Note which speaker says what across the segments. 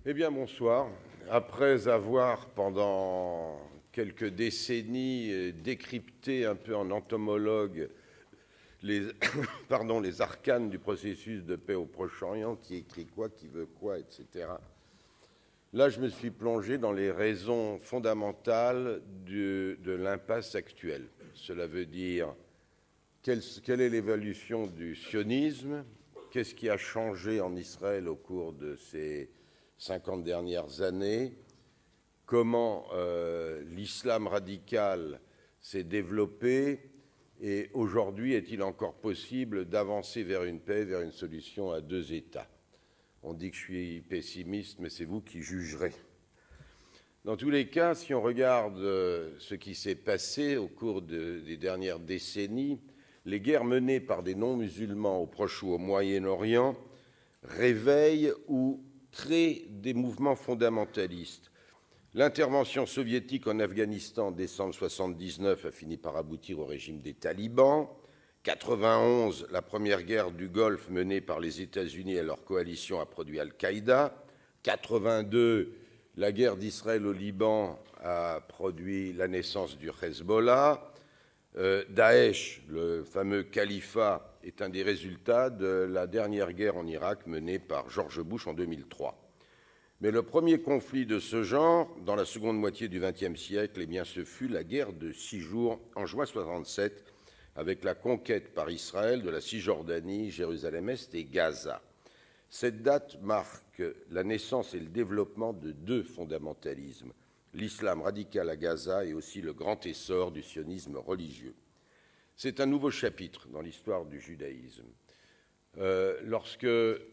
Speaker 1: Eh bien, bonsoir. Après avoir, pendant quelques décennies, décrypté un peu en entomologue les, les arcanes du processus de paix au Proche-Orient, qui écrit quoi, qui veut quoi, etc. Là, je me suis plongé dans les raisons fondamentales de l'impasse actuelle. Cela veut dire quelle est l'évolution du sionisme, qu'est-ce qui a changé en Israël au cours de ces 50 dernières années, comment l'islam radical s'est développé et aujourd'hui est-il encore possible d'avancer vers une paix, vers une solution à deux États. On dit que je suis pessimiste, mais c'est vous qui jugerez. Dans tous les cas, si on regarde ce qui s'est passé au cours des dernières décennies, les guerres menées par des non-musulmans au Proche ou au Moyen-Orient réveillent ou créent des mouvements fondamentalistes. L'intervention soviétique en Afghanistan en décembre 1979 a fini par aboutir au régime des talibans. 91, la première guerre du Golfe menée par les États-Unis et leur coalition a produit Al-Qaïda. 82, la guerre d'Israël au Liban a produit la naissance du Hezbollah. Daesh, le fameux califat, est un des résultats de la dernière guerre en Irak menée par George Bush en 2003. Mais le premier conflit de ce genre, dans la seconde moitié du XXe siècle, eh bien, ce fut la guerre de 6 jours en juin 1967, avec la conquête par Israël de la Cisjordanie, Jérusalem-Est et Gaza. Cette date marque la naissance et le développement de deux fondamentalismes, l'islam radical à Gaza et aussi le grand essor du sionisme religieux. C'est un nouveau chapitre dans l'histoire du judaïsme. Lorsque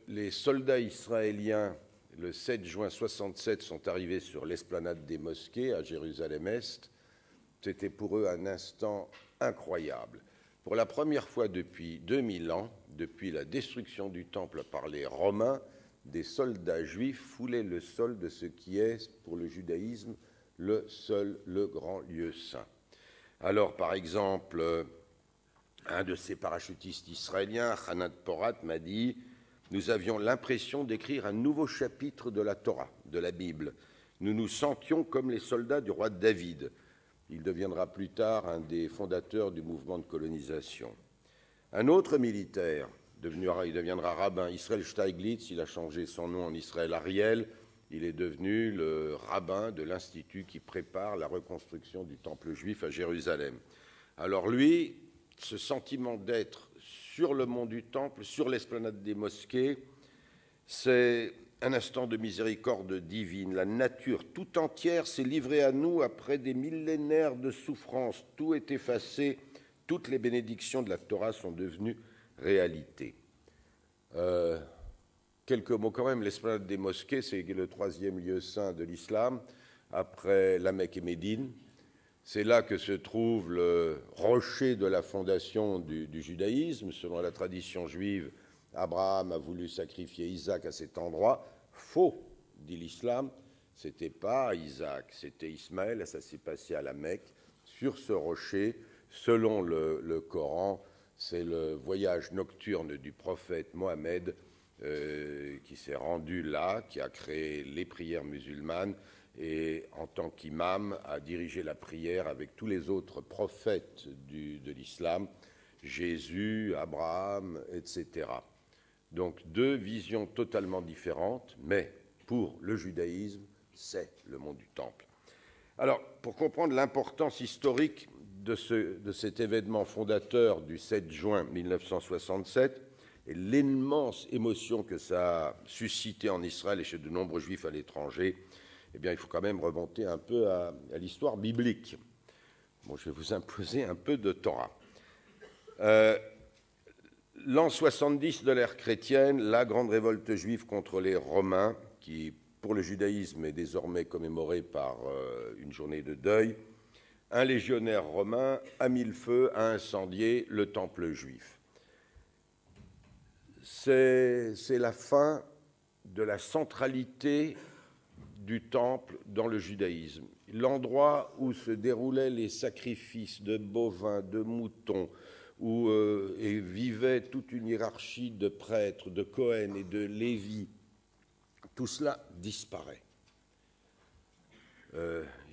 Speaker 1: les soldats israéliens, le 7 juin 1967, sont arrivés sur l'esplanade des mosquées à Jérusalem-Est, c'était pour eux un instant incroyable. Pour la première fois depuis 2000 ans, depuis la destruction du temple par les Romains, des soldats juifs foulaient le sol de ce qui est, pour le judaïsme, le grand lieu saint. Alors, par exemple, un de ces parachutistes israéliens, Hanan Porat, m'a dit « Nous avions l'impression d'écrire un nouveau chapitre de la Torah, de la Bible. Nous nous sentions comme les soldats du roi David. » Il deviendra plus tard un des fondateurs du mouvement de colonisation. Un autre militaire, il deviendra rabbin, Israël Steiglitz, il a changé son nom en Israël Ariel, il est devenu le rabbin de l'Institut qui prépare la reconstruction du temple juif à Jérusalem. Alors lui, ce sentiment d'être sur le mont du temple, sur l'esplanade des mosquées, c'est un instant de miséricorde divine. La nature tout entière s'est livrée à nous après des millénaires de souffrance. Tout est effacé, toutes les bénédictions de la Torah sont devenues réalité. Quelques mots quand même, l'esplanade des mosquées, c'est le troisième lieu saint de l'islam, après la Mecque et Médine. C'est là que se trouve le rocher de la fondation du judaïsme. Selon la tradition juive, Abraham a voulu sacrifier Isaac à cet endroit. Faux, dit l'islam, c'était pas Isaac, c'était Ismaël, et ça s'est passé à la Mecque, sur ce rocher. Selon le Coran, c'est le voyage nocturne du prophète Mohammed qui s'est rendu là, qui a créé les prières musulmanes, et en tant qu'imam a dirigé la prière avec tous les autres prophètes de l'islam, Jésus, Abraham, etc. Donc deux visions totalement différentes, mais pour le judaïsme, c'est le mont du Temple. Alors, pour comprendre l'importance historique de cet événement fondateur du 7 juin 1967 et l'immense émotion que ça a suscité en Israël et chez de nombreux juifs à l'étranger, eh bien, il faut quand même remonter un peu à l'histoire biblique. Bon, je vais vous imposer un peu de Torah. L'an 70 de l'ère chrétienne, la grande révolte juive contre les Romains, qui, pour le judaïsme, est désormais commémorée par une journée de deuil, un légionnaire romain a mis le feu, a incendié le temple juif. C'est la fin de la centralité du temple dans le judaïsme. L'endroit où se déroulaient les sacrifices de bovins, de moutons, où vivait toute une hiérarchie de prêtres, de Cohen et de Lévi, tout cela disparaît.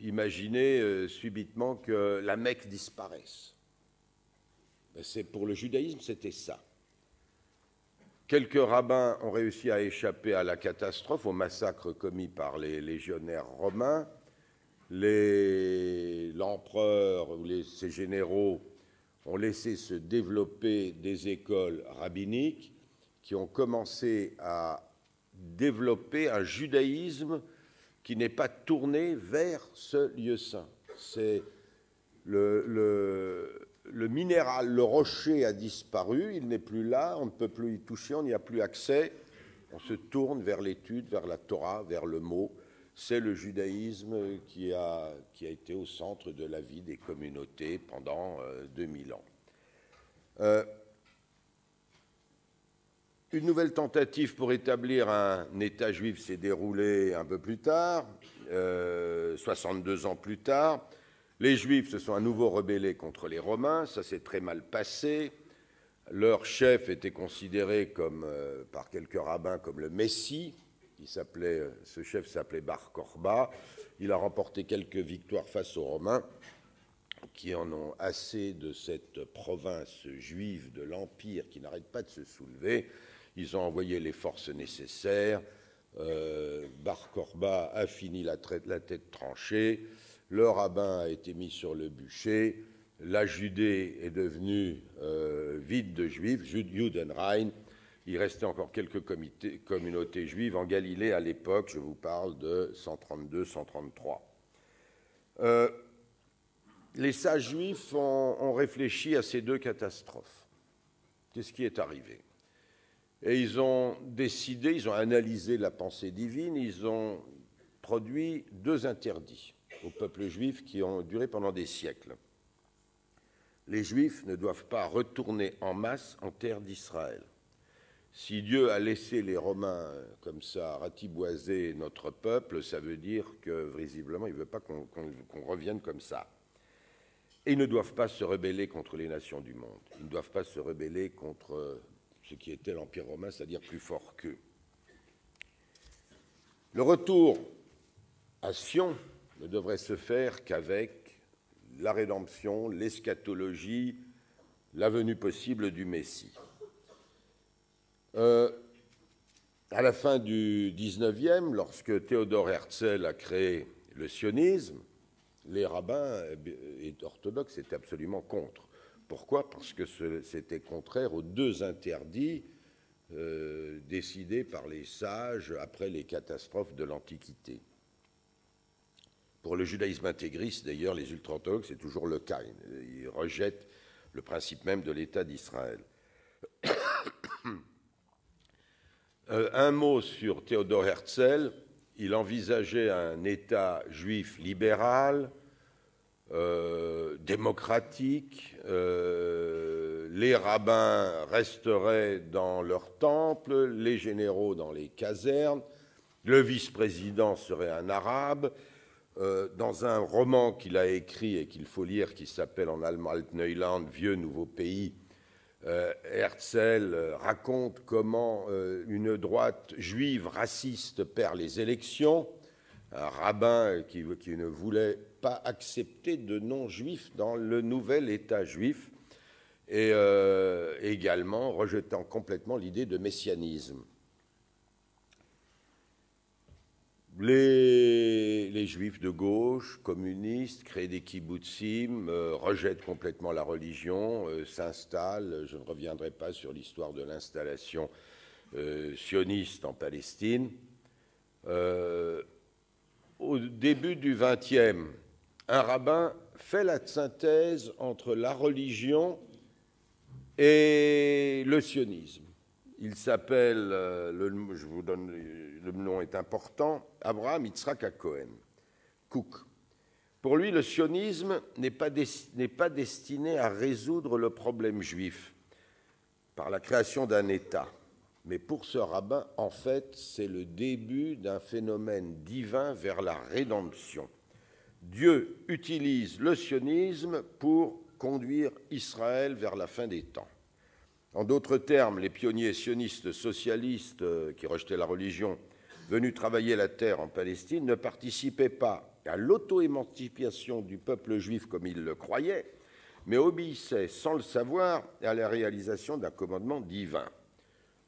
Speaker 1: Imaginez subitement que la Mecque disparaisse. Pour le judaïsme, c'était ça. Quelques rabbins ont réussi à échapper à la catastrophe, au massacre commis par les légionnaires romains. L'empereur ou ses généraux ont laissé se développer des écoles rabbiniques qui ont commencé à développer un judaïsme qui n'est pas tourné vers ce lieu saint. C'est le minéral, le rocher a disparu, il n'est plus là, on ne peut plus y toucher, on n'y a plus accès. On se tourne vers l'étude, vers la Torah, vers le mot. C'est le judaïsme qui a été au centre de la vie des communautés pendant 2000 ans. Une nouvelle tentative pour établir un État juif s'est déroulée un peu plus tard, 62 ans plus tard. Les Juifs se sont à nouveau rebellés contre les Romains, ça s'est très mal passé. Leur chef était considéré par quelques rabbins comme le Messie. Ce chef s'appelait Bar Korba. Il a remporté quelques victoires face aux Romains, qui en ont assez de cette province juive de l'Empire qui n'arrête pas de se soulever. Ils ont envoyé les forces nécessaires. Bar Korba a fini la tête tranchée. Le rabbin a été mis sur le bûcher. La Judée est devenue vide de Juifs, Judenrein. Il restait encore quelques communautés juives en Galilée à l'époque. Je vous parle de 132-133. Les sages juifs ont réfléchi à ces deux catastrophes. Qu'est-ce qui est arrivé? Et ils ont décidé, ils ont analysé la pensée divine, ils ont produit deux interdits au peuple juif qui ont duré pendant des siècles. Les Juifs ne doivent pas retourner en masse en terre d'Israël. Si Dieu a laissé les Romains comme ça ratiboiser notre peuple, ça veut dire que visiblement il ne veut pas qu'on revienne comme ça. Et ils ne doivent pas se rebeller contre les nations du monde. Ils ne doivent pas se rebeller contre ce qui était l'Empire romain, c'est-à-dire plus fort qu'eux. Le retour à Sion ne devrait se faire qu'avec la rédemption, l'eschatologie, la venue possible du Messie. À la fin du XIXe, lorsque Théodore Herzl a créé le sionisme, les rabbins et orthodoxes étaient absolument contre. Pourquoi? Parce que c'était contraire aux deux interdits décidés par les sages après les catastrophes de l'Antiquité. Pour le judaïsme intégriste, d'ailleurs, les ultra-orthodoxes, c'est toujours le cas. Ils rejettent le principe même de l'État d'Israël. Un mot sur Théodore Herzl. Il envisageait un État juif libéral, démocratique. Les rabbins resteraient dans leur temple, les généraux dans les casernes. Le vice-président serait un arabe. Dans un roman qu'il a écrit et qu'il faut lire, qui s'appelle en allemand Altneuland, Vieux Nouveau Pays, Herzl raconte comment une droite juive raciste perd les élections, un rabbin qui ne voulait pas accepter de non-juifs dans le nouvel État juif, et également rejetant complètement l'idée de messianisme. Les juifs de gauche, communistes, créent des kibbutzim, rejettent complètement la religion, s'installent. Je ne reviendrai pas sur l'histoire de l'installation sioniste en Palestine. Au début du XXe, un rabbin fait la synthèse entre la religion et le sionisme. Il s'appelle, je vous donne, le nom est important, Abraham Yitzhak Cohen, Cook. Pour lui, le sionisme n'est pas destiné à résoudre le problème juif par la création d'un État. Mais pour ce rabbin, en fait, c'est le début d'un phénomène divin vers la rédemption. Dieu utilise le sionisme pour conduire Israël vers la fin des temps. En d'autres termes, les pionniers sionistes socialistes qui rejetaient la religion venus travailler la terre en Palestine, ne participaient pas à l'auto-émancipation du peuple juif comme ils le croyaient, mais obéissaient sans le savoir à la réalisation d'un commandement divin.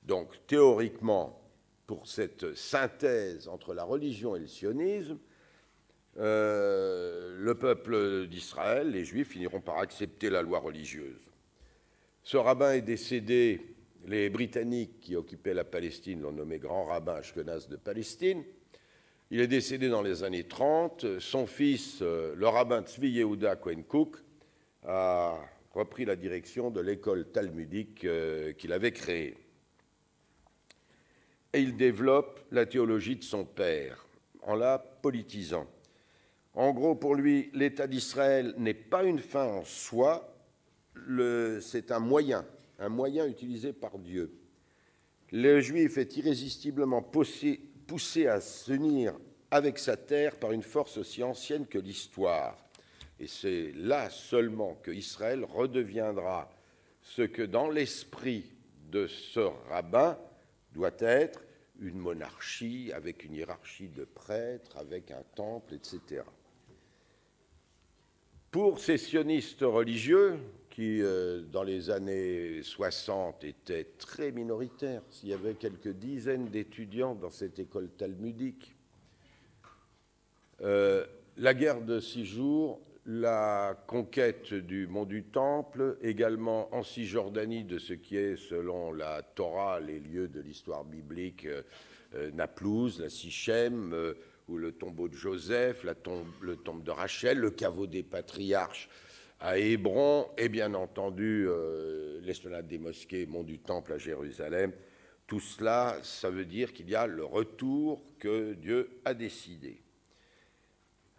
Speaker 1: Donc, théoriquement, pour cette synthèse entre la religion et le sionisme, le peuple d'Israël, les Juifs, finiront par accepter la loi religieuse. Ce rabbin est décédé, les Britanniques qui occupaient la Palestine l'ont nommé grand rabbin Ashkenaz de Palestine. Il est décédé dans les années 30. Son fils, le rabbin Tzvi Yehuda Cohen Cook, a repris la direction de l'école talmudique qu'il avait créée. Et il développe la théologie de son père en la politisant. En gros, pour lui, l'État d'Israël n'est pas une fin en soi, c'est un moyen utilisé par Dieu. Le Juif est irrésistiblement poussé à s'unir avec sa terre par une force aussi ancienne que l'histoire. Et c'est là seulement que Israël redeviendra ce que, dans l'esprit de ce rabbin, doit être une monarchie avec une hiérarchie de prêtres, avec un temple, etc. Pour ces sionistes religieux, qui dans les années 60 étaient très minoritaires, il y avait quelques dizaines d'étudiants dans cette école talmudique, la guerre de 6 jours, la conquête du mont du Temple, également en Cisjordanie de ce qui est, selon la Torah, les lieux de l'histoire biblique, Naplouse, la Sichem, ou le tombeau de Joseph, le tombe de Rachel, le caveau des patriarches à Hébron, et bien entendu l'esplanade des mosquées, mont du Temple à Jérusalem. Tout cela, ça veut dire qu'il y a le retour que Dieu a décidé.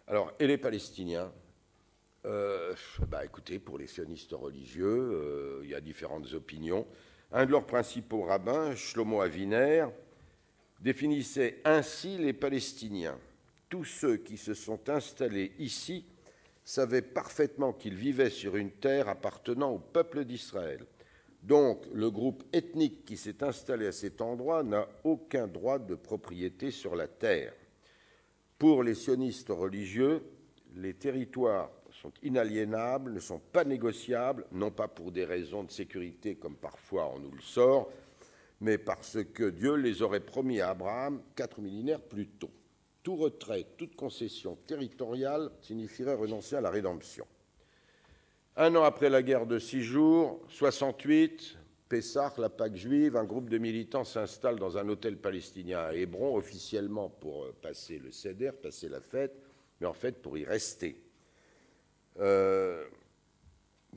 Speaker 1: Alors, et les Palestiniens? Écoutez, pour les sionistes religieux, il y a différentes opinions. Un de leurs principaux rabbins, Shlomo Aviner, définissait ainsi les Palestiniens. Tous ceux qui se sont installés ici savaient parfaitement qu'ils vivaient sur une terre appartenant au peuple d'Israël. Donc, le groupe ethnique qui s'est installé à cet endroit n'a aucun droit de propriété sur la terre. Pour les sionistes religieux, les territoires sont inaliénables, ne sont pas négociables, non pas pour des raisons de sécurité comme parfois on nous le sort, mais parce que Dieu les aurait promis à Abraham 4 millénaires plus tôt. Tout retrait, toute concession territoriale signifierait renoncer à la rédemption. Un an après la guerre de 6 jours, 68, Pessah, la Pâque juive, un groupe de militants s'installe dans un hôtel palestinien à Hébron, officiellement pour passer le Seder, passer la fête, mais en fait pour y rester. Le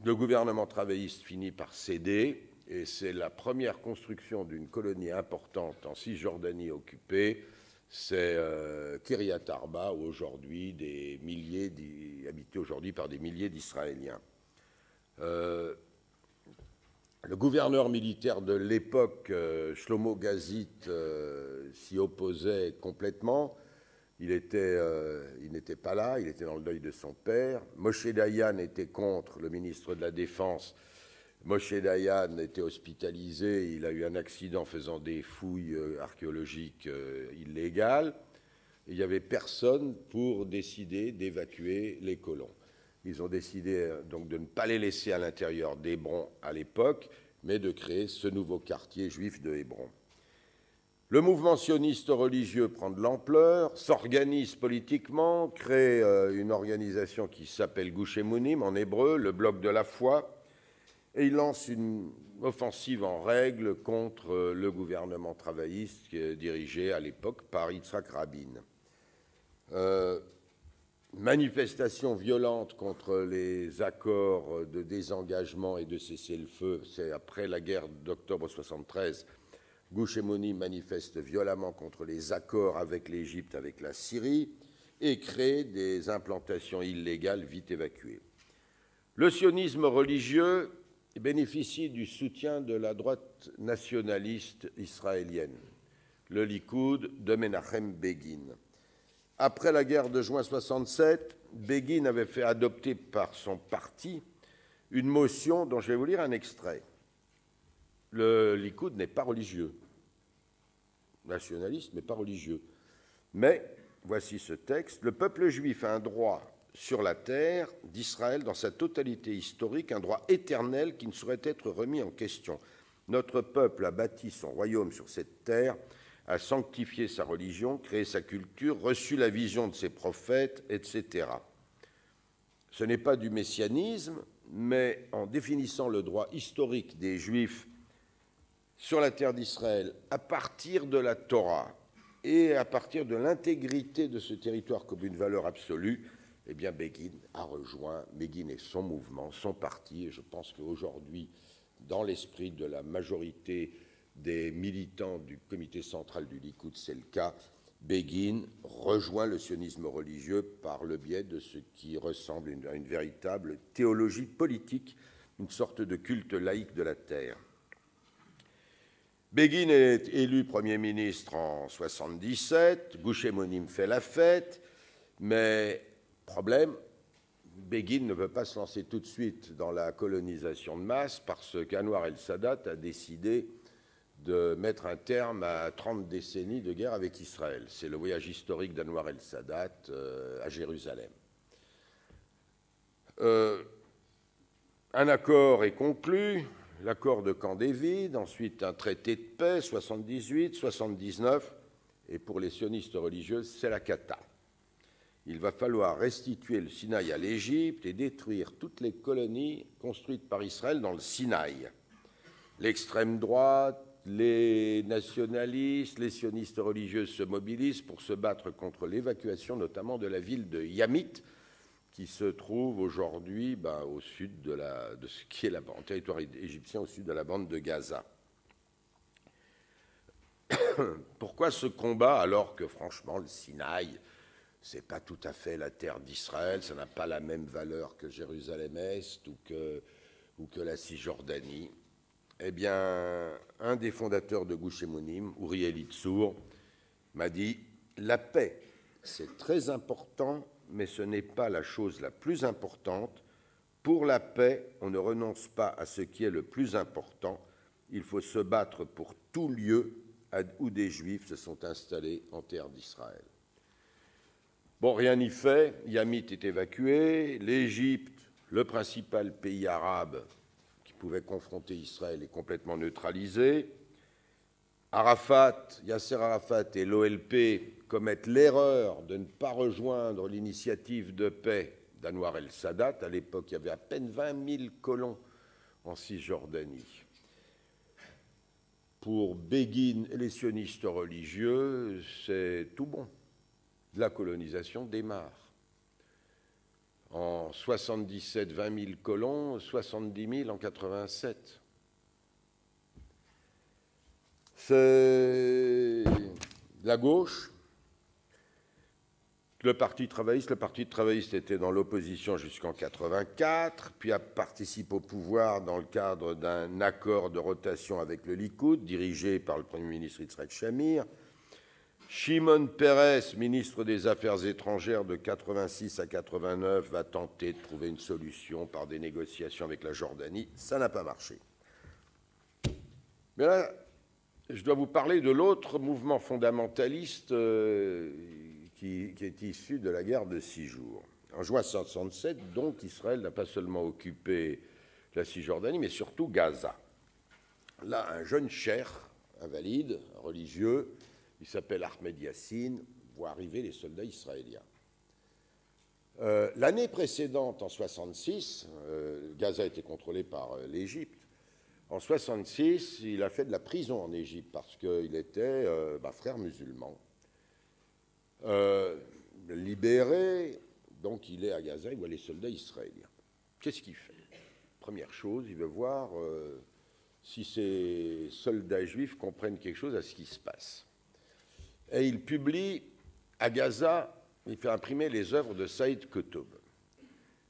Speaker 1: gouvernement travailliste finit par céder, et c'est la première construction d'une colonie importante en Cisjordanie occupée, c'est Kiryat Arba, aujourd'hui habité aujourd'hui par des milliers d'Israéliens. Le gouverneur militaire de l'époque, Shlomo Gazit, s'y opposait complètement. Il n'était pas là, il était dans le deuil de son père. Moshe Dayan était contre, le ministre de la Défense. Moshe Dayan était hospitalisé, il a eu un accident faisant des fouilles archéologiques illégales. Et il n'y avait personne pour décider d'évacuer les colons. Ils ont décidé donc de ne pas les laisser à l'intérieur d'Hébron à l'époque, mais de créer ce nouveau quartier juif de Hébron. Le mouvement sioniste religieux prend de l'ampleur, s'organise politiquement, crée une organisation qui s'appelle Gush Emunim en hébreu, le bloc de la foi, et il lance une offensive en règle contre le gouvernement travailliste dirigé à l'époque par Yitzhak Rabin. Manifestation violente contre les accords de désengagement et de cessez-le-feu, c'est après la guerre d'octobre 73. Gush Emunim manifeste violemment contre les accords avec l'Égypte, avec la Syrie, et crée des implantations illégales vite évacuées. Le sionisme religieux bénéficie du soutien de la droite nationaliste israélienne, le Likoud de Menachem Begin. Après la guerre de juin 67, Begin avait fait adopter par son parti une motion dont je vais vous lire un extrait. Le Likoud n'est pas religieux. nationaliste, mais pas religieux. Mais, voici ce texte, le peuple juif a un droit sur la terre d'Israël dans sa totalité historique, un droit éternel qui ne saurait être remis en question. Notre peuple a bâti son royaume sur cette terre, a sanctifié sa religion, créé sa culture, reçu la vision de ses prophètes, etc. Ce n'est pas du messianisme, mais en définissant le droit historique des Juifs sur la terre d'Israël à partir de la Torah et à partir de l'intégrité de ce territoire comme une valeur absolue, eh bien Begin a rejoint, Begin et son mouvement, son parti, et je pense qu'aujourd'hui, dans l'esprit de la majorité des militants du comité central du Likoud, c'est le cas, Begin rejoint le sionisme religieux par le biais de ce qui ressemble à une véritable théologie politique, une sorte de culte laïque de la terre. Begin est élu Premier ministre en 1977, Gush Emonim fait la fête, mais problème, Begin ne veut pas se lancer tout de suite dans la colonisation de masse parce qu'Anwar el-Sadat a décidé de mettre un terme à 30 décennies de guerre avec Israël. C'est le voyage historique d'Anwar el-Sadat à Jérusalem. Un accord est conclu, l'accord de Camp David, ensuite un traité de paix, 78, 79, et pour les sionistes religieux, c'est la cata. Il va falloir restituer le Sinaï à l'Égypte et détruire toutes les colonies construites par Israël dans le Sinaï. L'extrême droite, les nationalistes, les sionistes religieux se mobilisent pour se battre contre l'évacuation notamment de la ville de Yamit, qui se trouve aujourd'hui au sud de ce qui est en territoire égyptien, au sud de la bande de Gaza. Pourquoi ce combat alors que franchement le Sinaï, ce n'est pas tout à fait la terre d'Israël, ça n'a pas la même valeur que Jérusalem-Est ou que la Cisjordanie. Eh bien, un des fondateurs de Gush Emonim, Uri Elitzour, m'a dit « La paix, c'est très important, mais ce n'est pas la chose la plus importante. Pour la paix, on ne renonce pas à ce qui est le plus important. Il faut se battre pour tout lieu où des Juifs se sont installés en terre d'Israël. » Bon, rien n'y fait, Yamit est évacué, l'Égypte, le principal pays arabe qui pouvait confronter Israël, est complètement neutralisé. Yasser Arafat et l'OLP commettent l'erreur de ne pas rejoindre l'initiative de paix d'Anwar el-Sadat. À l'époque, il y avait à peine 20 000 colons en Cisjordanie. Pour Begin et les sionistes religieux, c'est tout bon. La colonisation démarre. En 77, 20 000 colons, 70 000 en 87. C'est la gauche, le Parti travailliste. Le Parti travailliste était dans l'opposition jusqu'en 84, puis a participé au pouvoir dans le cadre d'un accord de rotation avec le Likoud, dirigé par le Premier ministre Yitzhak Shamir. Shimon Peres, ministre des Affaires étrangères de 86 à 89, va tenter de trouver une solution par des négociations avec la Jordanie. Ça n'a pas marché. Mais là, je dois vous parler de l'autre mouvement fondamentaliste qui est issu de la guerre de 6 jours. En juin 1967, donc, Israël n'a pas seulement occupé la Cisjordanie, mais surtout Gaza. Là, un jeune cheikh, invalide, religieux, il s'appelle Ahmed Yassine, voit arriver les soldats israéliens. L'année précédente, en 1966, Gaza était contrôlé par l'Égypte. En 1966, il a fait de la prison en Égypte parce qu'il était frère musulman. Libéré, donc il est à Gaza, il voit les soldats israéliens. Qu'est-ce qu'il fait? Première chose, il veut voir si ces soldats juifs comprennent quelque chose à ce qui se passe. Et il publie à Gaza, il fait imprimer les œuvres de Saïd Qutb.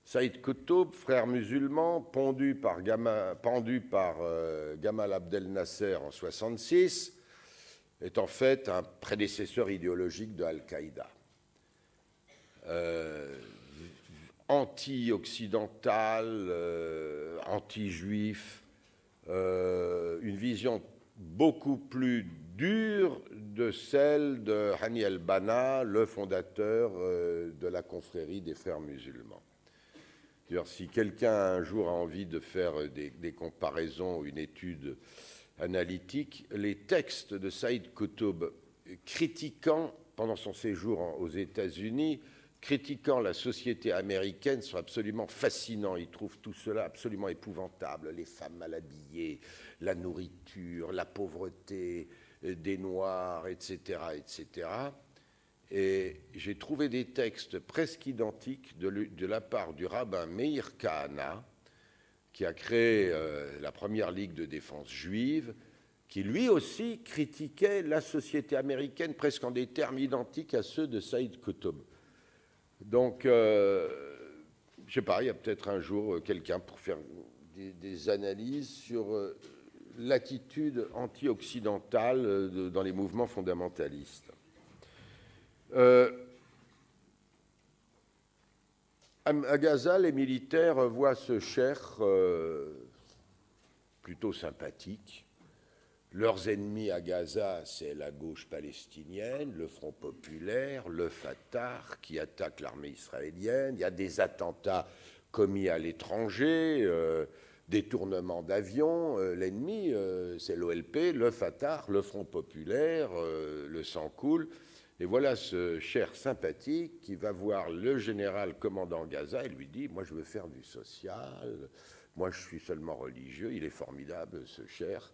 Speaker 1: Saïd Qutb, frère musulman, pendu par Gamal Abdel Nasser en 1966, est en fait un prédécesseur idéologique de Al-Qaïda. Anti-occidental, anti-juif, une vision beaucoup plus dure de celle de Hani el-Banna, le fondateur de la confrérie des frères musulmans. D'ailleurs, si quelqu'un un jour a envie de faire des comparaisons, une étude analytique, les textes de Saïd Qutb critiquant, pendant son séjour aux États-Unis, critiquant la société américaine sont absolument fascinants. Il trouve tout cela absolument épouvantable. Les femmes mal habillées, la nourriture, la pauvreté des Noirs, etc., etc. Et j'ai trouvé des textes presque identiques de la part du rabbin Meir Kahana, qui a créé la première ligue de défense juive, qui lui aussi critiquait la société américaine presque en des termes identiques à ceux de Saïd Qutb. Donc, je ne sais pas, il y a peut-être un jour quelqu'un pour faire des analyses sur l'attitude anti-occidentale dans les mouvements fondamentalistes. À Gaza, les militaires voient ce cheikh plutôt sympathique. Leurs ennemis à Gaza, c'est la gauche palestinienne, le Front populaire, le Fatah qui attaque l'armée israélienne. Il y a des attentats commis à l'étranger, détournement d'avions. L'ennemi, c'est l'OLP, le Fatah, le Front populaire, le sang coule. Et voilà ce cher sympathique qui va voir le général commandant Gaza et lui dit « Moi, je veux faire du social, moi, je suis seulement religieux, il est formidable, ce cher. »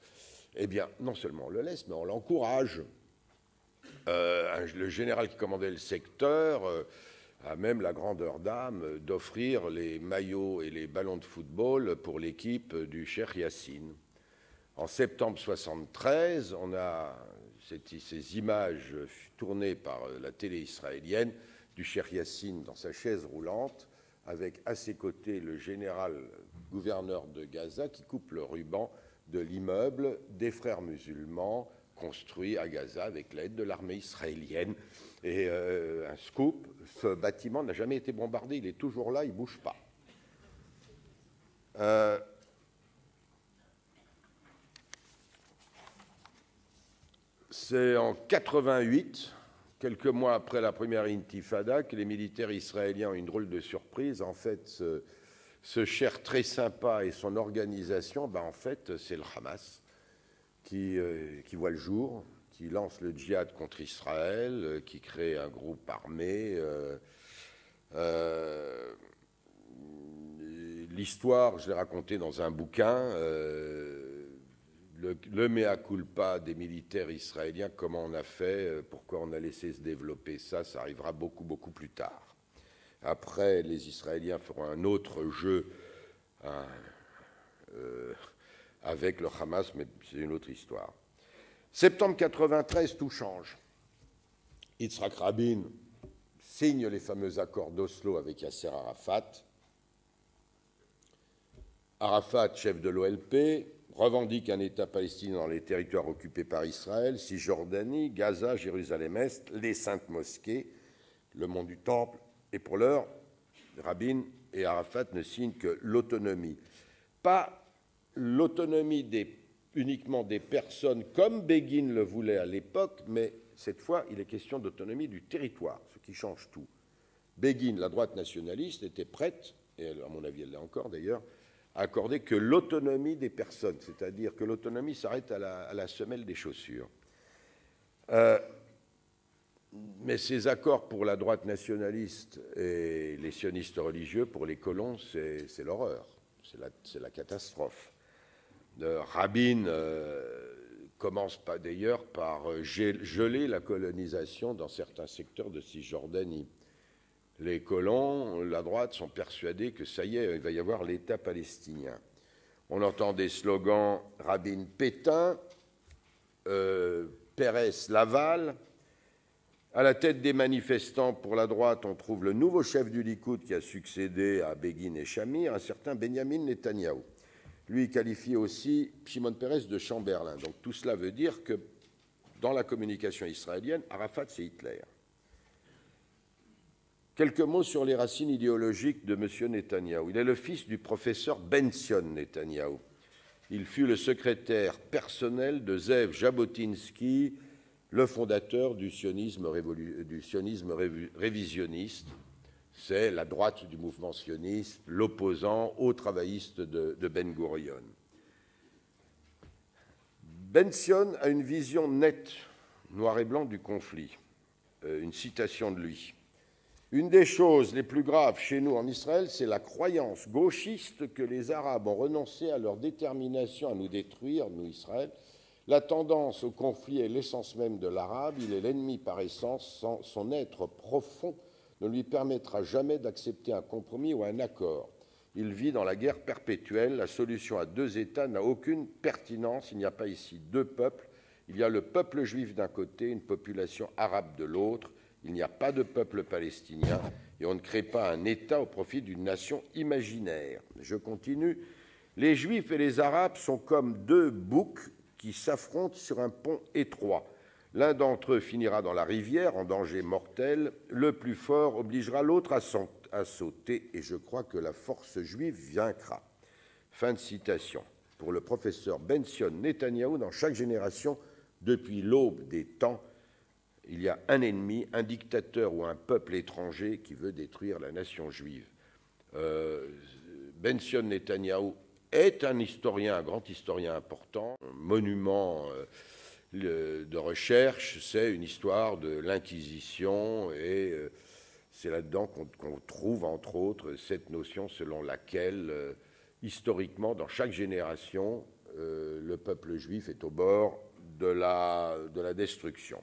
Speaker 1: Eh bien, non seulement on le laisse, mais on l'encourage. Le général qui commandait le secteur a même la grandeur d'âme d'offrir les maillots et les ballons de football pour l'équipe du Cheikh Yassine. En septembre 1973, on a ces images tournées par la télé israélienne du Cheikh Yassine dans sa chaise roulante, avec à ses côtés le général gouverneur de Gaza qui coupe le ruban de l'immeuble des frères musulmans construit à Gaza avec l'aide de l'armée israélienne. Et un scoop, ce bâtiment n'a jamais été bombardé, il est toujours là, il ne bouge pas. C'est en 88, quelques mois après la première intifada, que les militaires israéliens ont une drôle de surprise. En fait, ce cher très sympa et son organisation, en fait, c'est le Hamas qui voit le jour, qui lance le djihad contre Israël, qui crée un groupe armé. L'histoire, je l'ai racontée dans un bouquin, le mea culpa des militaires israéliens, comment on a fait, pourquoi on a laissé se développer ça, ça arrivera beaucoup, beaucoup plus tard. Après, les Israéliens feront un autre jeu avec le Hamas, mais c'est une autre histoire. Septembre 93, tout change. Yitzhak Rabin signe les fameux accords d'Oslo avec Yasser Arafat. Arafat, chef de l'OLP, revendique un État palestinien dans les territoires occupés par Israël, Cisjordanie, Gaza, Jérusalem-Est, les Saintes Mosquées, le mont du Temple. Et pour l'heure, Rabin et Arafat ne signent que l'autonomie. Pas l'autonomie uniquement des personnes, comme Begin le voulait à l'époque, mais cette fois, il est question d'autonomie du territoire, ce qui change tout. Begin, la droite nationaliste, était prête, et à mon avis elle l'est encore d'ailleurs, à accorder que l'autonomie des personnes, c'est-à-dire que l'autonomie s'arrête à la semelle des chaussures. Mais ces accords pour la droite nationaliste et les sionistes religieux, pour les colons, c'est l'horreur, c'est la catastrophe. Rabin commence d'ailleurs par geler la colonisation dans certains secteurs de Cisjordanie. Les colons, la droite, sont persuadés que ça y est, il va y avoir l'État palestinien. On entend des slogans Rabin-Pétain, Pérez-Laval. À la tête des manifestants pour la droite, on trouve le nouveau chef du Likoud qui a succédé à Begin et Shamir, un certain Benyamin Netanyahou. Lui qualifie aussi Shimon Peres de Chamberlain. Donc tout cela veut dire que dans la communication israélienne, Arafat, c'est Hitler. Quelques mots sur les racines idéologiques de M. Netanyahou. Il est le fils du professeur Benzion Netanyahou, Il fut le secrétaire personnel de Zev Jabotinsky, le fondateur du sionisme révisionniste. C'est la droite du mouvement sioniste, l'opposant aux travaillistes de Ben-Gurion. Benzion a une vision nette, noir et blanc, du conflit. Une citation de lui. Une des choses les plus graves chez nous en Israël, c'est la croyance gauchiste que les Arabes ont renoncé à leur détermination à nous détruire, nous Israël. La tendance au conflit est l'essence même de l'Arabe. Il est l'ennemi par essence. Son être profond ne lui permettra jamais d'accepter un compromis ou un accord. Il vit dans la guerre perpétuelle. La solution à deux États n'a aucune pertinence. Il n'y a pas ici deux peuples. Il y a le peuple juif d'un côté, une population arabe de l'autre. Il n'y a pas de peuple palestinien et on ne crée pas un État au profit d'une nation imaginaire. Je continue. Les Juifs et les Arabes sont comme deux boucs qui s'affrontent sur un pont étroit. L'un d'entre eux finira dans la rivière en danger mortel. Le plus fort obligera l'autre à sauter et je crois que la force juive vaincra. Fin de citation. Pour le professeur Benzion Netanyahou, dans chaque génération, depuis l'aube des temps, il y a un ennemi, un dictateur ou un peuple étranger qui veut détruire la nation juive. Benzion Netanyahou est un historien, un grand historien important, un monument de recherche. C'est une histoire de l'Inquisition et c'est là-dedans qu'on trouve, entre autres, cette notion selon laquelle, historiquement, dans chaque génération, le peuple juif est au bord de la destruction.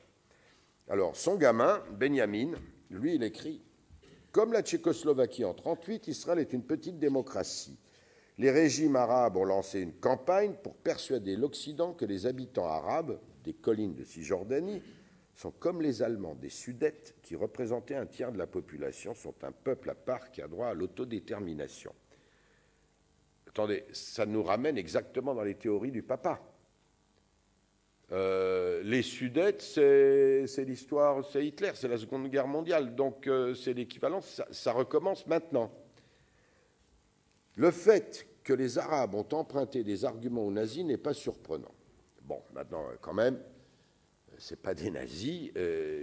Speaker 1: Alors, son gamin, Benjamin, lui, il écrit « Comme la Tchécoslovaquie en 1938, Israël est une petite démocratie. Les régimes arabes ont lancé une campagne pour persuader l'Occident que les habitants arabes des collines de Cisjordanie sont comme les Allemands des Sudètes, qui représentaient un tiers de la population, sont un peuple à part qui a droit à l'autodétermination. » Attendez, ça nous ramène exactement dans les théories du papa. Les Sudètes, c'est l'histoire, c'est Hitler, c'est la Seconde Guerre mondiale, donc c'est l'équivalent, ça recommence maintenant. Le fait que les Arabes ont emprunté des arguments aux nazis n'est pas surprenant. Bon, maintenant, quand même, ce n'est pas des nazis.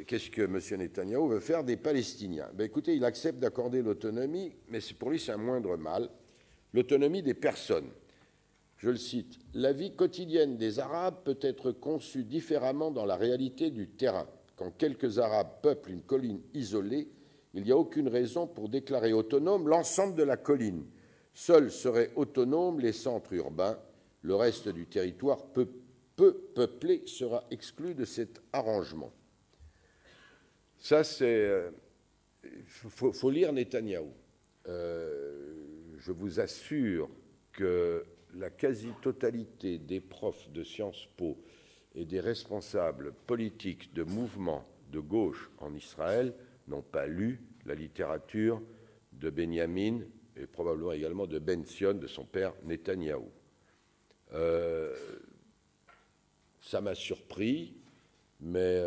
Speaker 1: Qu'est-ce que M. Netanyahou veut faire des Palestiniens? Ben, écoutez, il accepte d'accorder l'autonomie, mais pour lui, c'est un moindre mal. L'autonomie des personnes. Je le cite, « La vie quotidienne des Arabes peut être conçue différemment dans la réalité du terrain. Quand quelques Arabes peuplent une colline isolée, il n'y a aucune raison pour déclarer autonome l'ensemble de la colline. Seuls seraient autonomes les centres urbains. Le reste du territoire peu peuplé sera exclu de cet arrangement. » Ça, c'est... Il faut lire Netanyahou. Je vous assure que la quasi-totalité des profs de Sciences Po et des responsables politiques de mouvements de gauche en Israël n'ont pas lu la littérature de Benjamin et probablement également de Benzion, de son père Netanyahou. Ça m'a surpris, mais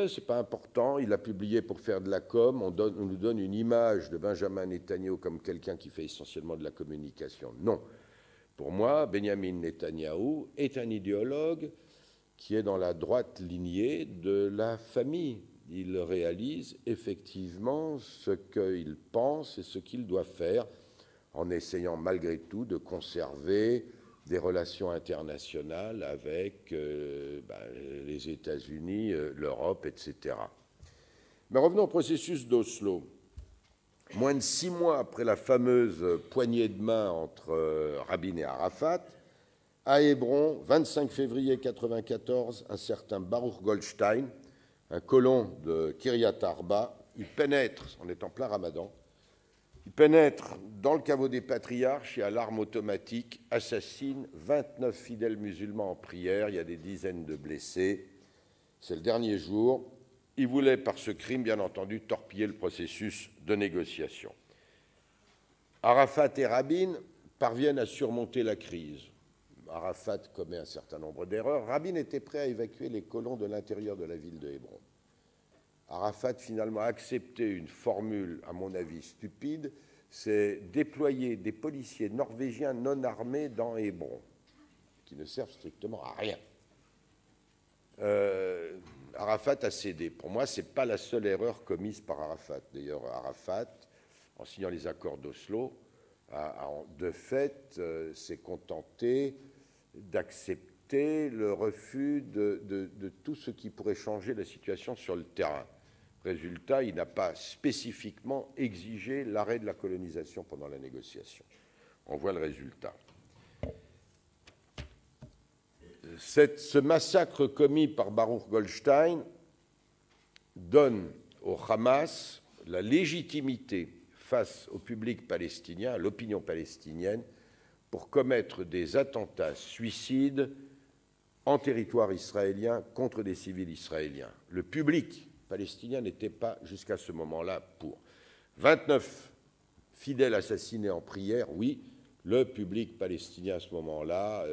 Speaker 1: c'est pas important. Il a publié pour faire de la com. On nous donne une image de Benjamin Netanyahou comme quelqu'un qui fait essentiellement de la communication. Non. Pour moi, Benjamin Netanyahou est un idéologue qui est dans la droite lignée de la famille. Il réalise effectivement ce qu'il pense et ce qu'il doit faire en essayant malgré tout de conserver des relations internationales avec les États-Unis, l'Europe, etc. Mais revenons au processus d'Oslo. Moins de 6 mois après la fameuse poignée de main entre Rabin et Arafat, à Hébron, 25 février 1994, un certain Baruch Goldstein, un colon de Kiryat Arba, il pénètre, on est en plein ramadan, il pénètre dans le caveau des patriarches et à l'arme automatique assassine 29 fidèles musulmans en prière, il y a des dizaines de blessés, c'est le dernier jour. Il voulait, par ce crime, bien entendu, torpiller le processus de négociation. Arafat et Rabin parviennent à surmonter la crise. Arafat commet un certain nombre d'erreurs. Rabin était prêt à évacuer les colons de l'intérieur de la ville de Hébron. Arafat, finalement, a accepté une formule, à mon avis, stupide, c'est déployer des policiers norvégiens non armés dans Hébron. qui ne servent strictement à rien. Arafat a cédé. Pour moi, ce n'est pas la seule erreur commise par Arafat. D'ailleurs, Arafat, en signant les accords d'Oslo, de fait, s'est contenté d'accepter le refus de tout ce qui pourrait changer la situation sur le terrain. Résultat, il n'a pas spécifiquement exigé l'arrêt de la colonisation pendant la négociation. On voit le résultat. Ce massacre commis par Baruch Goldstein donne au Hamas la légitimité face au public palestinien, à l'opinion palestinienne, pour commettre des attentats suicides en territoire israélien contre des civils israéliens. Le public palestinien n'était pas jusqu'à ce moment-là pour. 29 fidèles assassinés en prière, oui, le public palestinien à ce moment-là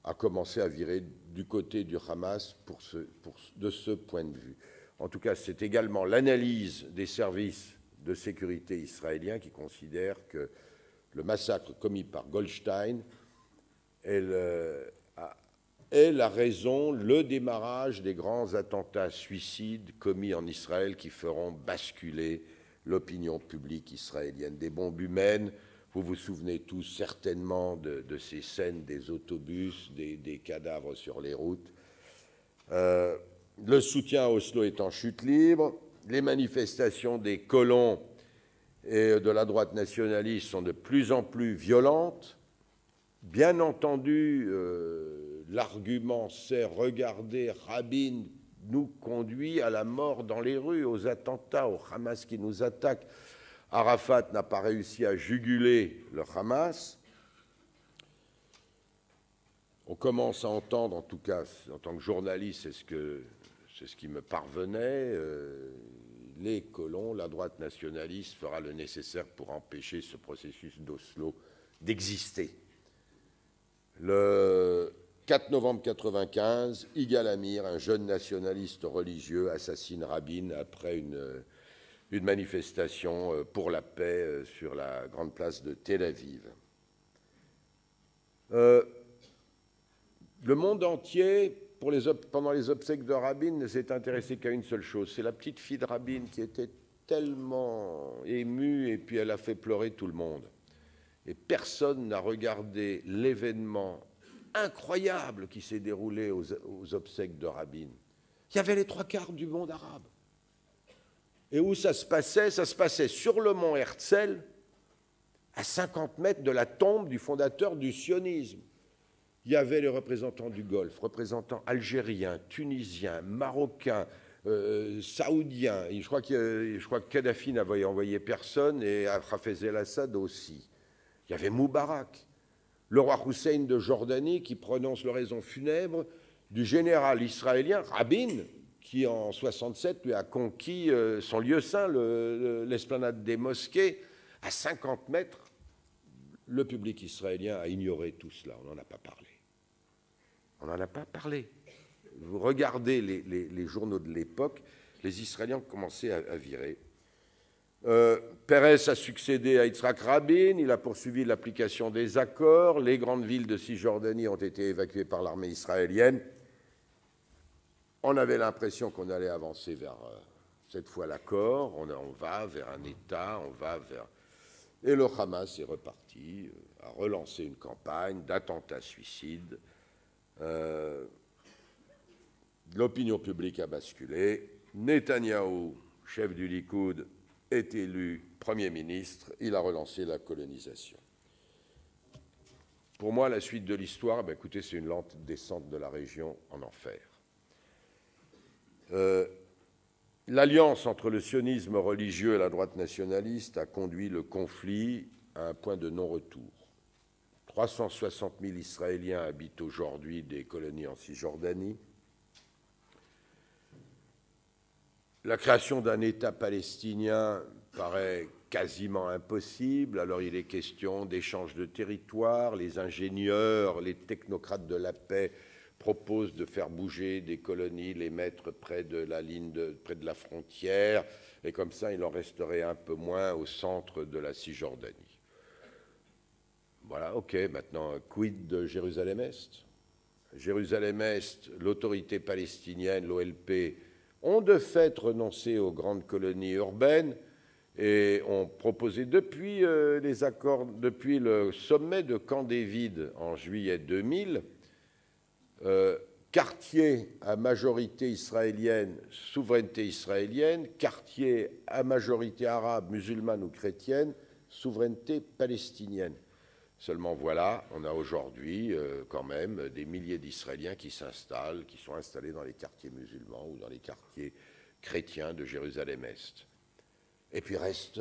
Speaker 1: a commencé à virer du côté du Hamas de ce point de vue. En tout cas, c'est également l'analyse des services de sécurité israéliens qui considèrent que le massacre commis par Goldstein est la raison, le démarrage des grands attentats suicides commis en Israël qui feront basculer l'opinion publique israélienne. Des bombes humaines, vous vous souvenez tous certainement de ces scènes des autobus, des cadavres sur les routes. Le soutien à Oslo est en chute libre. Les manifestations des colons et de la droite nationaliste sont de plus en plus violentes. Bien entendu, l'argument c'est « regardez, Rabin nous conduit à la mort dans les rues, aux attentats, au Hamas qui nous attaque ». Arafat n'a pas réussi à juguler le Hamas. On commence à entendre, en tout cas en tant que journaliste, c'est ce qui me parvenait, les colons, la droite nationaliste fera le nécessaire pour empêcher ce processus d'Oslo d'exister. Le 4 novembre 1995, Yigal Amir, un jeune nationaliste religieux, assassine Rabin après une manifestation pour la paix sur la grande place de Tel Aviv. Le monde entier, pendant les obsèques de Rabin, ne s'est intéressé qu'à une seule chose. C'est la petite fille de Rabin qui était tellement émue et puis elle a fait pleurer tout le monde. Et personne n'a regardé l'événement incroyable qui s'est déroulé aux obsèques de Rabin. Il y avait les 3/4 du monde arabe. Et où ça se passait? Ça se passait sur le mont Herzl, à 50 mètres de la tombe du fondateur du sionisme. Il y avait les représentants du Golfe, représentants algériens, tunisiens, marocains, saoudiens. Et je crois que Kadhafi n'avait envoyé personne et Hafez el-Assad aussi. Il y avait Moubarak, le roi Hussein de Jordanie qui prononce l'oraison funèbre du général israélien Rabin, qui en 67 lui a conquis son lieu saint, l'esplanade des mosquées, à 50 mètres. Le public israélien a ignoré tout cela, on n'en a pas parlé. On n'en a pas parlé. Vous regardez les journaux de l'époque, les Israéliens ont commencé à virer. Pérez a succédé à Yitzhak Rabin, il a poursuivi l'application des accords, les grandes villes de Cisjordanie ont été évacuées par l'armée israélienne. On avait l'impression qu'on allait avancer vers, cette fois, l'accord, on va vers un État, on va vers... Et le Hamas est reparti, a relancé une campagne d'attentats suicides. L'opinion publique a basculé. Netanyahou, chef du Likoud, est élu Premier ministre. Il a relancé la colonisation. Pour moi, la suite de l'histoire, écoutez, c'est une lente descente de la région en enfer. L'alliance entre le sionisme religieux et la droite nationaliste a conduit le conflit à un point de non-retour. 360 000 Israéliens habitent aujourd'hui des colonies en Cisjordanie. La création d'un État palestinien paraît quasiment impossible. Alors il est question d'échange de territoire. Les ingénieurs, les technocrates de la paix proposent de faire bouger des colonies, les mettre près de la ligne, près de la frontière. Et comme ça, il en resterait un peu moins au centre de la Cisjordanie. Voilà, ok, maintenant, quid de Jérusalem-Est? Jérusalem-Est, l'autorité palestinienne, l'OLP, ont de fait renoncé aux grandes colonies urbaines et ont proposé depuis les accords, depuis le sommet de Camp David en juillet 2000, quartier à majorité israélienne, souveraineté israélienne, quartier à majorité arabe, musulmane ou chrétienne, souveraineté palestinienne. Seulement voilà, on a aujourd'hui quand même des milliers d'Israéliens qui s'installent, qui sont installés dans les quartiers musulmans ou dans les quartiers chrétiens de Jérusalem-Est. Et puis reste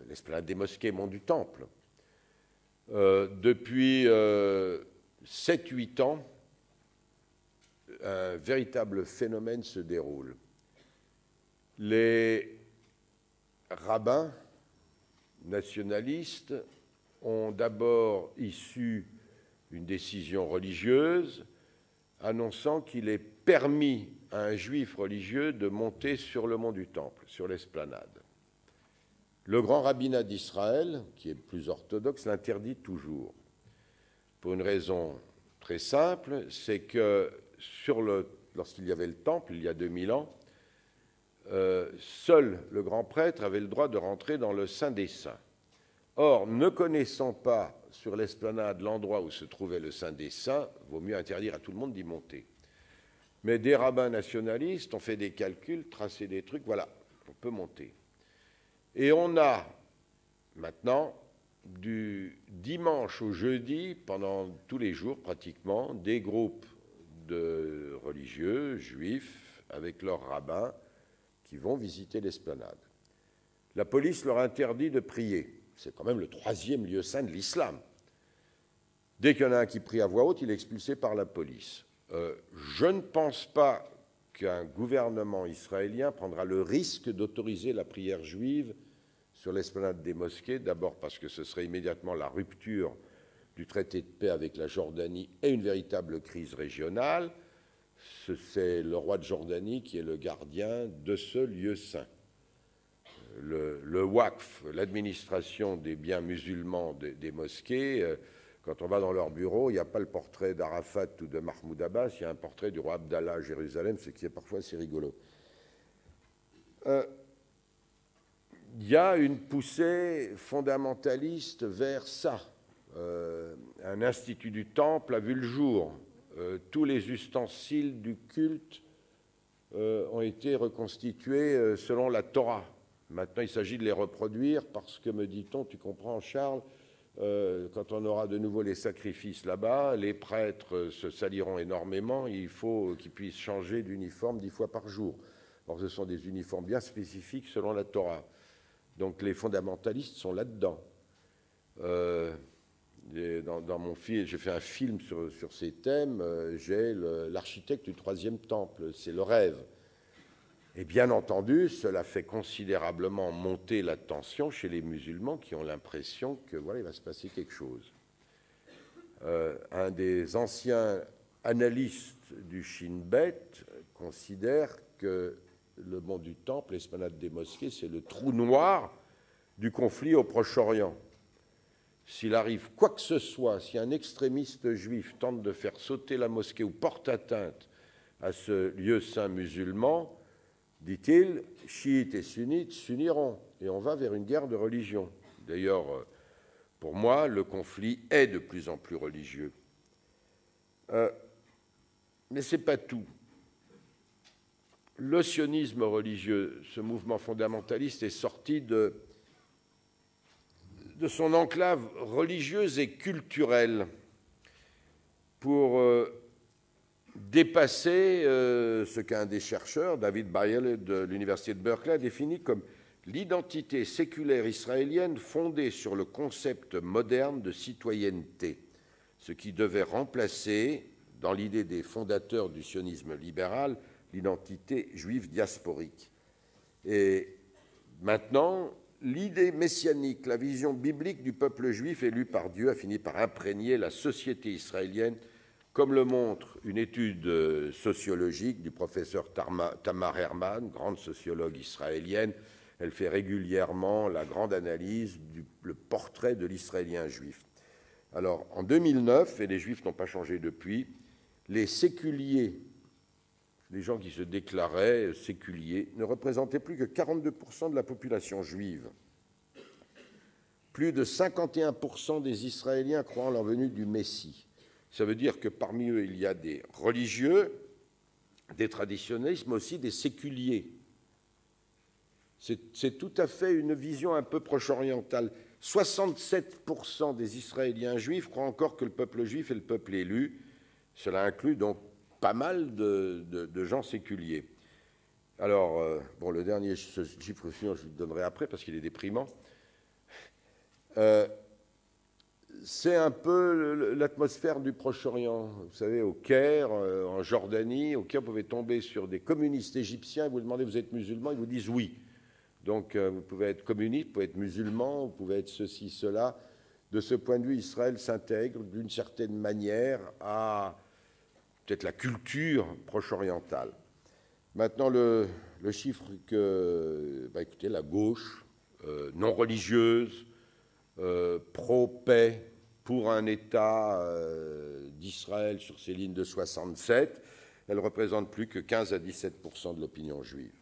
Speaker 1: l'esplanade des mosquées, mont du Temple. Depuis 7-8 ans, un véritable phénomène se déroule. Les rabbins nationalistes ont d'abord issu une décision religieuse annonçant qu'il est permis à un juif religieux de monter sur le mont du Temple, sur l'esplanade. Le grand rabbinat d'Israël, qui est plus orthodoxe, l'interdit toujours, pour une raison très simple, c'est que lorsqu'il y avait le Temple, il y a 2000 ans, seul le grand prêtre avait le droit de rentrer dans le Saint des Saints. Or, ne connaissant pas sur l'esplanade l'endroit où se trouvait le Saint des Saints, vaut mieux interdire à tout le monde d'y monter. Mais des rabbins nationalistes ont fait des calculs, tracé des trucs, voilà, on peut monter. Et on a maintenant, du dimanche au jeudi, pendant tous les jours pratiquement, des groupes de religieux, juifs, avec leurs rabbins, qui vont visiter l'esplanade. La police leur interdit de prier. C'est quand même le 3e lieu saint de l'islam. Dès qu'il y en a un qui prie à voix haute, il est expulsé par la police. Je ne pense pas qu'un gouvernement israélien prendra le risque d'autoriser la prière juive sur l'esplanade des mosquées, d'abord parce que ce serait immédiatement la rupture du traité de paix avec la Jordanie et une véritable crise régionale. C'est le roi de Jordanie qui est le gardien de ce lieu saint. Le Waqf, l'administration des biens musulmans des mosquées, quand on va dans leur bureau, il n'y a pas le portrait d'Arafat ou de Mahmoud Abbas, il y a un portrait du roi Abdallah à Jérusalem, ce qui est parfois assez rigolo. Il y a une poussée fondamentaliste vers ça. Un institut du Temple a vu le jour. Tous les ustensiles du culte ont été reconstitués selon la Torah. Maintenant, il s'agit de les reproduire parce que, me dit-on, tu comprends, Charles, quand on aura de nouveau les sacrifices là-bas, les prêtres se saliront énormément, il faut qu'ils puissent changer d'uniforme 10 fois par jour. Or, ce sont des uniformes bien spécifiques selon la Torah. Donc, les fondamentalistes sont là-dedans. Dans mon film, j'ai fait un film sur ces thèmes, j'ai l'architecte du 3e temple, c'est le rêve. Et bien entendu, cela fait considérablement monter la tension chez les musulmans qui ont l'impression que voilà, il va se passer quelque chose. Un des anciens analystes du Shin Bet considère que le mont du Temple, l'esplanade des mosquées, c'est le trou noir du conflit au Proche-Orient. S'il arrive quoi que ce soit, si un extrémiste juif tente de faire sauter la mosquée ou porte atteinte à ce lieu saint musulman, dit-il, chiites et sunnites s'uniront et on va vers une guerre de religion. D'ailleurs, pour moi, le conflit est de plus en plus religieux. Mais ce n'est pas tout. Le sionisme religieux, ce mouvement fondamentaliste, est sorti de son enclave religieuse et culturelle pour dépasser ce qu'un des chercheurs, David Bayer de l'université de Berkeley, a défini comme l'identité séculaire israélienne fondée sur le concept moderne de citoyenneté, ce qui devait remplacer, dans l'idée des fondateurs du sionisme libéral, l'identité juive diasporique. Et maintenant, l'idée messianique, la vision biblique du peuple juif élu par Dieu a fini par imprégner la société israélienne, comme le montre une étude sociologique du professeur Tamar Herman, grande sociologue israélienne. Elle fait régulièrement la grande analyse le portrait de l'Israélien juif. Alors, en 2009, et les Juifs n'ont pas changé depuis, les séculiers, les gens qui se déclaraient séculiers, ne représentaient plus que 42% de la population juive. Plus de 51% des Israéliens croient en la venue du Messie. Ça veut dire que parmi eux, il y a des religieux, des traditionnalistes, mais aussi des séculiers. C'est tout à fait une vision un peu proche-orientale. 67% des Israéliens juifs croient encore que le peuple juif est le peuple élu. Cela inclut donc pas mal de gens séculiers. Alors, bon, le dernier chiffre suivant, je vous le donnerai après parce qu'il est déprimant. C'est un peu l'atmosphère du Proche-Orient. Vous savez, au Caire, en Jordanie, au Caire, vous pouvez tomber sur des communistes égyptiens et vous demandez, vous êtes musulman, ils vous disent oui. Donc, vous pouvez être communiste, vous pouvez être musulman, vous pouvez être ceci, cela. De ce point de vue, Israël s'intègre d'une certaine manière à peut-être la culture proche-orientale. Maintenant, le chiffre que, écoutez, la gauche, non religieuse, pro-paix, pour un État d'Israël sur ces lignes de 67, elle ne représente plus que 15 à 17% de l'opinion juive.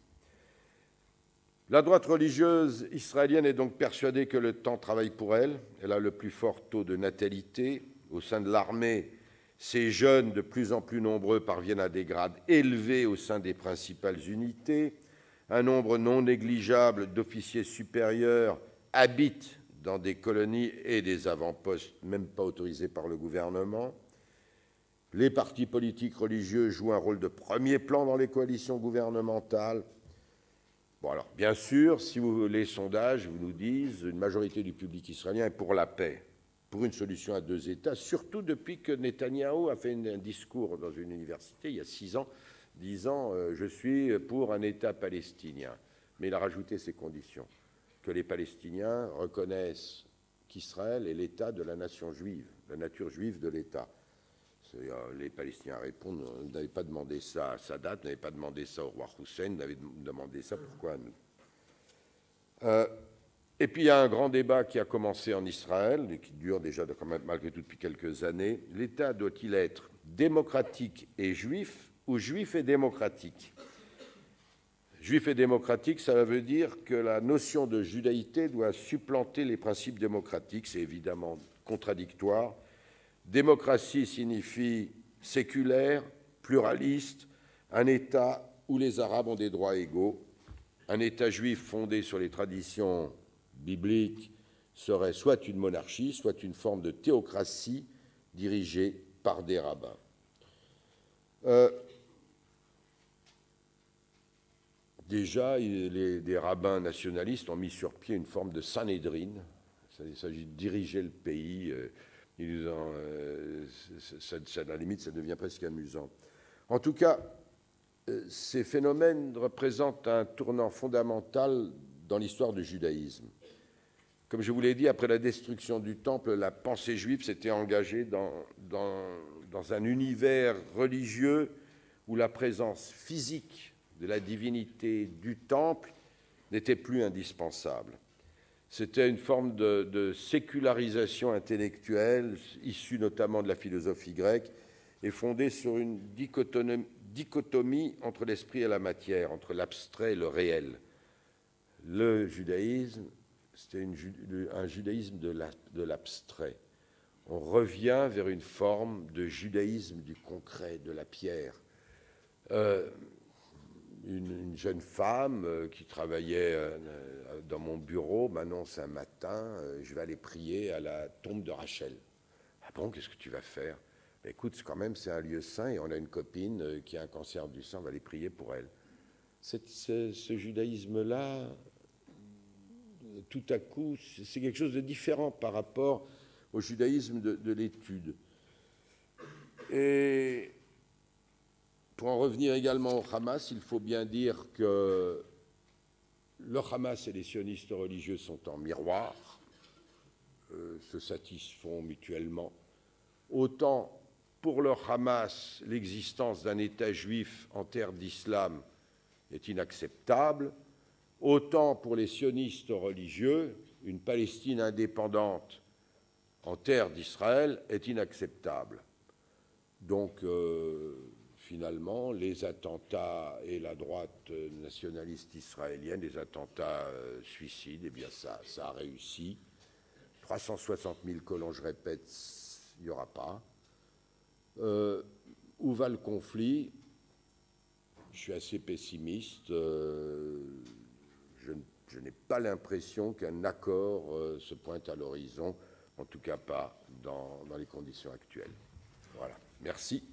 Speaker 1: La droite religieuse israélienne est donc persuadée que le temps travaille pour elle. Elle a le plus fort taux de natalité. Au sein de l'armée, ces jeunes, de plus en plus nombreux, parviennent à des grades élevés au sein des principales unités. Un nombre non négligeable d'officiers supérieurs habitent dans des colonies et des avant-postes, même pas autorisés par le gouvernement. Les partis politiques religieux jouent un rôle de premier plan dans les coalitions gouvernementales. Bon, alors, bien sûr, si les sondages vous nous disent une majorité du public israélien est pour la paix, pour une solution à deux États, surtout depuis que Netanyahou a fait un discours dans une université il y a 6 ans, disant « je suis pour un État palestinien ». Mais il a rajouté ces conditions, que les Palestiniens reconnaissent qu'Israël est l'État de la nation juive, la nature juive de l'État. Les Palestiniens répondent, vous n'avez pas demandé ça à Sadat, vous n'avez pas demandé ça au roi Hussein, vous avez demandé ça, pourquoi à nous? Et puis il y a un grand débat qui a commencé en Israël, et qui dure déjà quand même, malgré tout depuis quelques années. L'État doit-il être démocratique et juif, ou juif et démocratique? Juif et démocratique, ça veut dire que la notion de judaïté doit supplanter les principes démocratiques, c'est évidemment contradictoire. Démocratie signifie séculaire, pluraliste, un État où les Arabes ont des droits égaux. Un État juif fondé sur les traditions bibliques serait soit une monarchie, soit une forme de théocratie dirigée par des rabbins. Déjà, des rabbins nationalistes ont mis sur pied une forme de Sanhédrin. Il s'agit de diriger le pays. À la limite, ça devient presque amusant. En tout cas, ces phénomènes représentent un tournant fondamental dans l'histoire du judaïsme. Comme je vous l'ai dit, après la destruction du Temple, la pensée juive s'était engagée dans un univers religieux où la présence physique de la divinité du Temple n'était plus indispensable. C'était une forme de sécularisation intellectuelle, issue notamment de la philosophie grecque, et fondée sur une dichotomie entre l'esprit et la matière, entre l'abstrait et le réel. Le judaïsme, c'était un judaïsme de l'abstrait. On revient vers une forme de judaïsme du concret, de la pierre. Une jeune femme qui travaillait dans mon bureau m'annonce un matin, je vais aller prier à la tombe de Rachel. Ah bon, qu'est-ce que tu vas faire? Écoute, quand même, c'est un lieu saint et on a une copine qui a un cancer du sein, on va aller prier pour elle. Ce judaïsme-là, tout à coup, c'est quelque chose de différent par rapport au judaïsme de l'étude. Et pour en revenir également au Hamas, il faut bien dire que le Hamas et les sionistes religieux sont en miroir, se satisfont mutuellement. Autant pour le Hamas, l'existence d'un État juif en terre d'islam est inacceptable, autant pour les sionistes religieux, une Palestine indépendante en terre d'Israël est inacceptable. Donc, finalement, les attentats et la droite nationaliste israélienne, les attentats suicides, eh bien ça a réussi. 360 000 colons, je répète, il n'y aura pas. Où va le conflit? Je suis assez pessimiste. Je n'ai pas l'impression qu'un accord se pointe à l'horizon, en tout cas pas dans les conditions actuelles. Voilà. Merci.